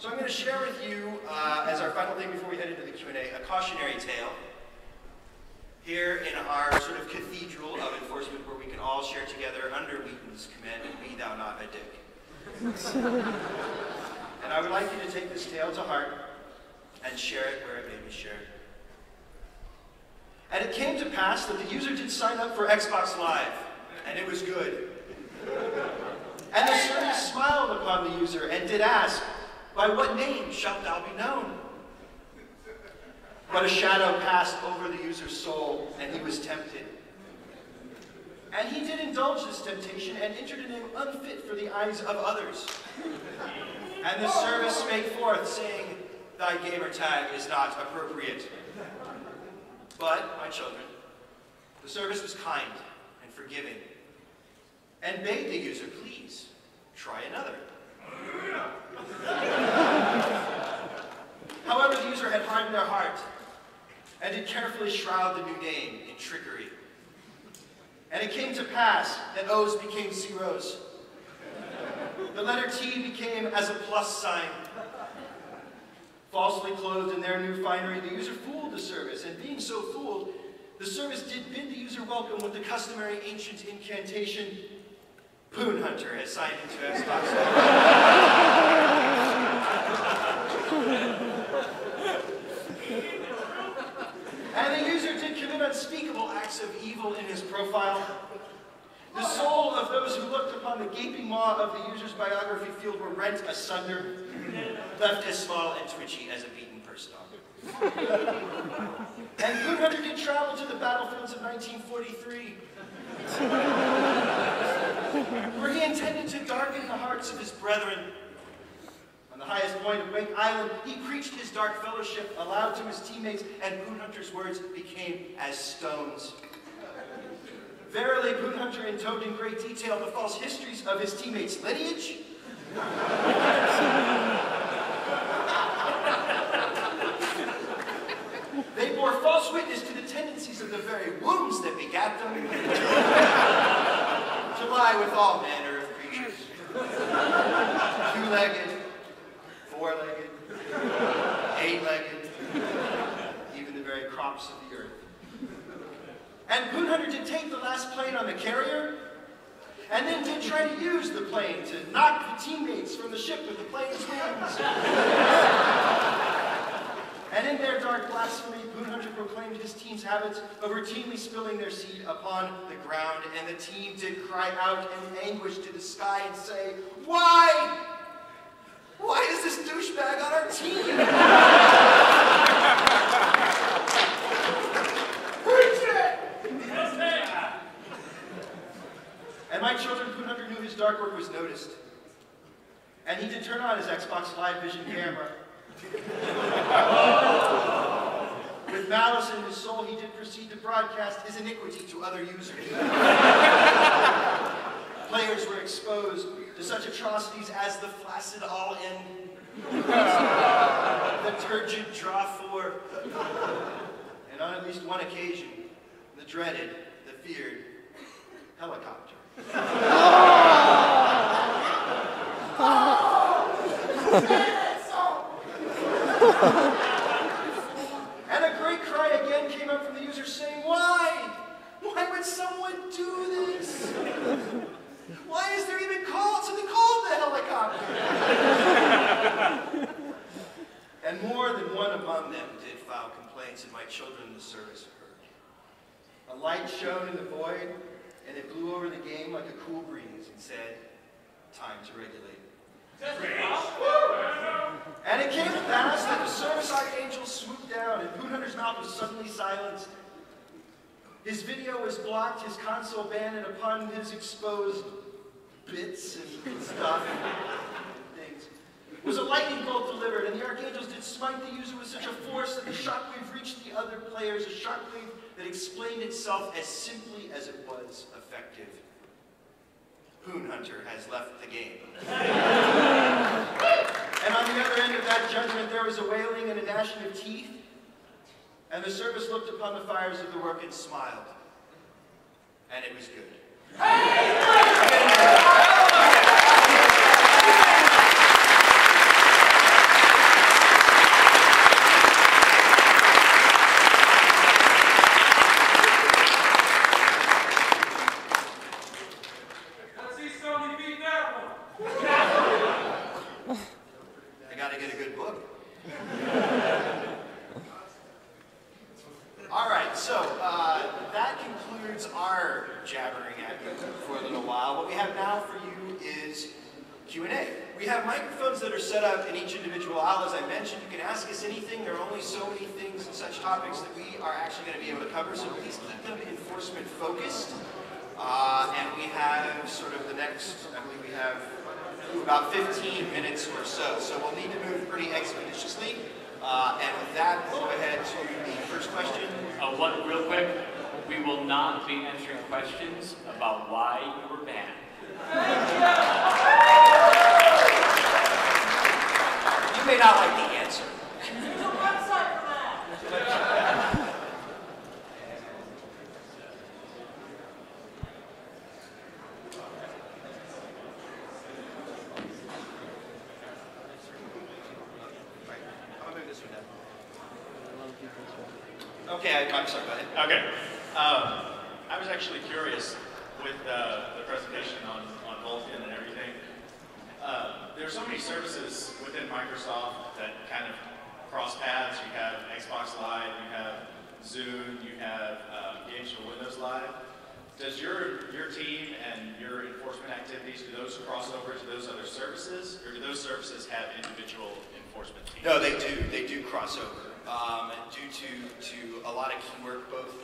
So I'm going to share with you, as our final thing before we head into the Q&A, a cautionary tale here in our sort of cathedral of enforcement where we can all share together under Wheaton's command, and be thou not a dick. And I would like you to take this tale to heart and share it where it may be shared. And it came to pass that the user did sign up for Xbox Live, and it was good. And the service smiled upon the user and did ask, "By what name shalt thou be known?" But a shadow passed over the user's soul, and he was tempted. And he did indulge this temptation and entered a name unfit for the eyes of others. And the service spake forth, saying, "Thy gamer tag is not appropriate." But, my children, the service was kind and forgiving, and bade the user, "Please, try another." However, the user had hardened their heart, and did carefully shroud the new name in trickery. And it came to pass that O's became zeros. The letter T became as a plus sign. Falsely clothed in their new finery, the user fooled the service, and being so fooled, the service did bid the user welcome with the customary ancient incantation, "Poon Hunter has signed into Xbox." And the user did commit unspeakable acts of evil in his profile. The soul of those who looked upon the gaping maw of the user's biography field were rent asunder, left as small and twitchy as a beaten purse dog. And Poon Hunter did travel to the battlefields of 1943, where he intended to darken the hearts of his brethren. On the highest point of Wake Island, he preached his dark fellowship aloud to his teammates, and Poon Hunter's words became as stones. Verily, Poon Hunter intoned in great detail the false histories of his teammates' lineage, they bore false witness to the tendencies of the very wombs that begat them, to lie with all manner of creatures, two-legged, four-legged, eight-legged, even the very crops of the earth. And Poon Hunter did take the last plane on the carrier, and then did try to use the plane to knock the teammates from the ship with the plane's wings. And in their dark blasphemy, Poon Hunter proclaimed his team's habits of routinely spilling their seed upon the ground, and the team did cry out in anguish to the sky and say, "Why? Why is this douchebag on our team?" And my children, Poon Hunter knew his dark work was noticed. And he did turn on his Xbox Live Vision camera. With malice in his soul, he did proceed to broadcast his iniquity to other users. Players were exposed to such atrocities as the flaccid all-in, the turgid draw four, and on at least one occasion, the dreaded, the feared helicopter. And a great cry again came up from the user saying, "Why? Why would someone do this? Why is there even something called the helicopter?" And more than one among them did file complaints, and my children in the service heard. A light shone in the void, and it blew over the game like a cool breeze and said, "Time to regulate." And it came to pass that the service archangel swooped down, and Poon Hunter's mouth was suddenly silenced. His video was blocked, his console banned, and upon his exposed bits and stuff and things was a lightning bolt delivered, and the archangels did smite the user with such a force that the shockwave reached the other players, a shockwave that explained itself as simply as it was effective. Poon Hunter has left the game. And on the other end of that judgment, there was a wailing and a gnashing of teeth, and the service looked upon the fires of the work and smiled, and it was good. Hey! set up in each individual aisle, as I mentioned, you can ask us anything. There are only so many things and such topics that we are actually going to be able to cover, so please keep them enforcement focused. And we have sort of the next, I believe we have about 15 minutes or so. So we'll need to move pretty expeditiously. And with that, we'll go ahead to the first question. One real quick, we will not be answering questions about why you were banned. You may not like the answer. There's a website for that. Okay, I'm sorry, go ahead. Okay. I was actually curious with the presentation on Vulkan and everything. There are so many services within Microsoft that kind of cross paths. You have Xbox Live, you have Zoom, you have games for Windows Live. Does your team and your enforcement activities, do those cross over to those other services, or do those services have individual enforcement teams? No, they do. They do cross over. Due to a lot of key work, both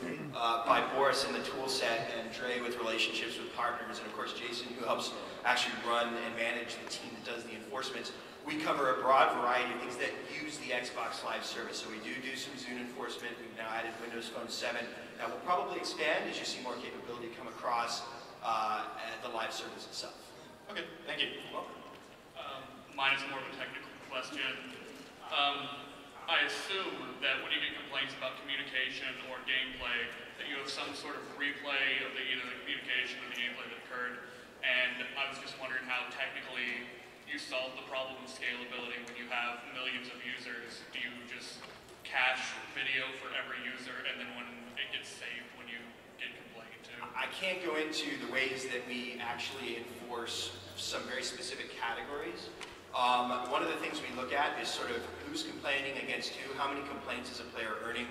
by Boris in the tool set and Dre with relationships with partners, and of course Jason, who helps actually run and manage the team that does the enforcement. We cover a broad variety of things that use the Xbox Live service. So we do some Zune enforcement. We've now added Windows Phone 7. That will probably expand as you see more capability come across the live service itself. Okay, thank you. Welcome. Mine is more of a technical question. I assume that when you get complaints about communication or gameplay, that you have some sort of replay of either the communication or the gameplay that occurred. And I was just wondering how technically you solve the problem of scalability when you have millions of users. Do you just cache video for every user, and then when it gets saved when you get complained to? I can't go into the ways that we actually enforce some very specific categories. One of the things we look at is sort of who's complaining against who, how many complaints is a player earning,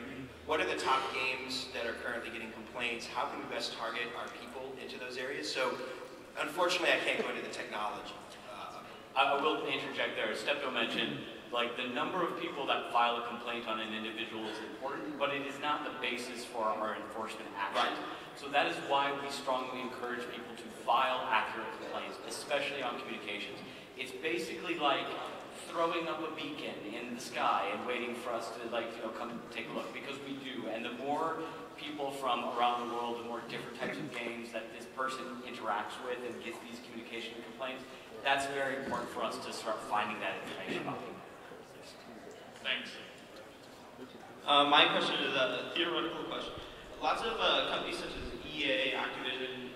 what are the top games that are currently getting complaints, how can we best target our people into those areas. So unfortunately I can't go into the technology. I will interject there. Stepto mentioned, like, the number of people that file a complaint on an individual is important, but it is not the basis for our enforcement action. Right. So that is why we strongly encourage people to file accurate complaints, especially on communications. It's basically like throwing up a beacon in the sky and waiting for us to, like, you know, come take a look, because we do. And the more people from around the world, the more different types of games that this person interacts with and gets these communication complaints, that's very important for us to start finding that information about people. Thanks. My question is a theoretical question. Lots of companies such as EA, Activision,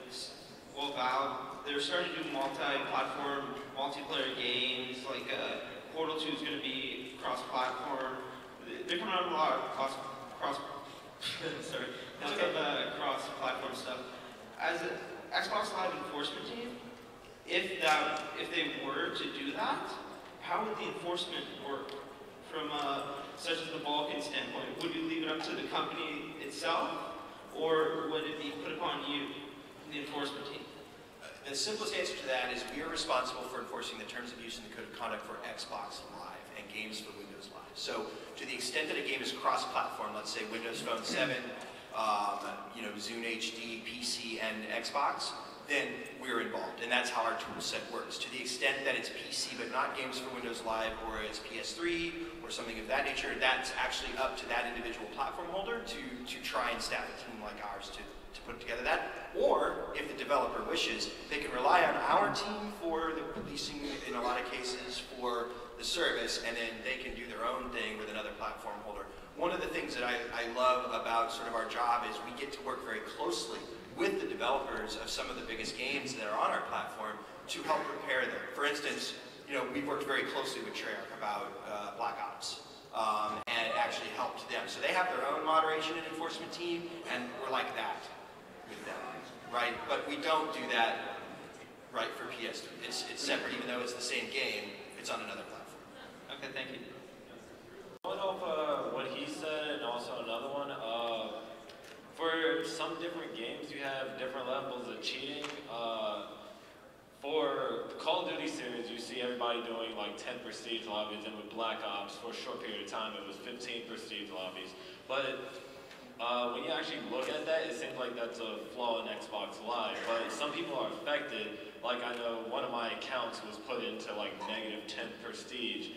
well, Valve, they're starting to do multi-platform, multiplayer games, like Portal 2 is going to be cross-platform. They're coming out with a lot of cross-platform stuff. As an Xbox Live enforcement team, if they were to do that, how would the enforcement work from such as the Vulkan standpoint? Would you leave it up to the company itself, or would it be put upon you, the enforcement team? The simplest answer to that is we are responsible for enforcing the terms of use and the code of conduct for Xbox Live and games for Windows Live. So to the extent that a game is cross-platform, let's say Windows Phone 7, Zune HD, PC, and Xbox, then we're involved, and that's how our tool set works. To the extent that it's PC but not games for Windows Live, or it's PS3 or something of that nature, that's actually up to that individual platform holder to try and staff a team like ours to put together that. Or if the developer wishes, they can rely on our team for the policing, in a lot of cases, for the service, and then they can do their own thing with another platform holder. One of the things that I love about sort of our job is we get to work very closely with the developers of some of the biggest games that are on our platform to help prepare them. For instance, we've worked very closely with Treyarch about Black Ops and actually helped them. So they have their own moderation and enforcement team, and we're like that with them, right? But we don't do that, right, for PS3. It's separate, even though it's the same game, it's on another platform. Okay, thank you. One of what he said, and also another one, for some different games, you have different levels of cheating. For the Call of Duty series, you see everybody started doing like 10 prestige lobbies, and with Black Ops, for a short period of time, it was 15 prestige lobbies. But when you actually look at that, it seems like that's a flaw in Xbox Live. But some people are affected. Like I know one of my accounts was put into like negative 10 prestige.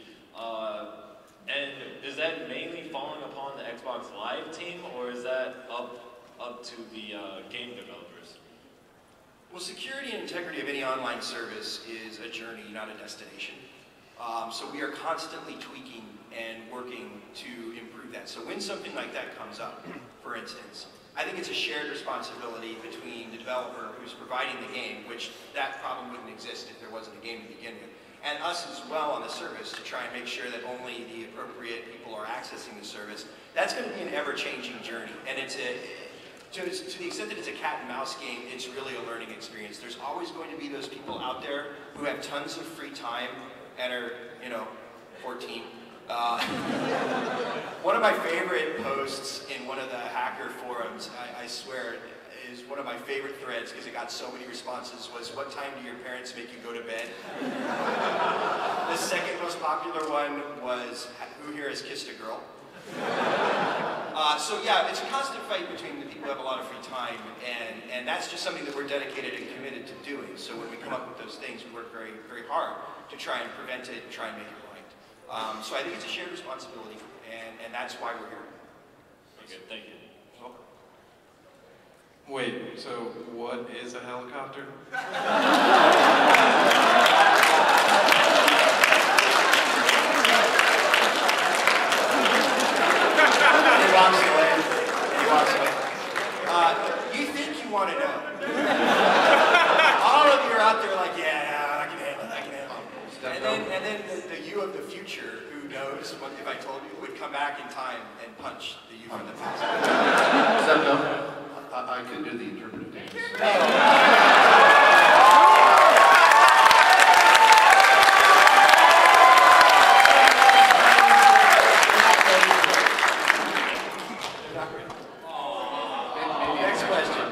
And is that mainly falling upon the Xbox Live team, or is that up to the game developers? Well, security and integrity of any online service is a journey, not a destination. So we are constantly tweaking and working to improve that. So when something like that comes up, for instance, I think it's a shared responsibility between the developer who's providing the game, which that problem wouldn't exist if there wasn't a game to begin with, and us as well on the service to try and make sure that only the appropriate people are accessing the service. That's going to be an ever-changing journey, and it's to the extent that it's a cat and mouse game, it's really a learning experience. There's always going to be those people out there who have tons of free time and are, 14. One of my favorite posts in one of the hacker forums, I swear, is one of my favorite threads because it got so many responses, was, "What time do your parents make you go to bed?" The second most popular one was, "Who here has kissed a girl?" So yeah, it's a constant fight between the people who have a lot of free time, and that's just something that we're dedicated and committed to doing. So when we come up with those things, we work very, very hard to try and prevent it and try and make it right. So I think it's a shared responsibility, and that's why we're here. Okay, thank you. Welcome. Wait, so what is a helicopter? You think you want to know. All of you are out there like, yeah, I can handle it. And then the you of the future who knows what if I told you would come back in time and punch the you from the past. Stepto, I could do the interpretive dance. Next question.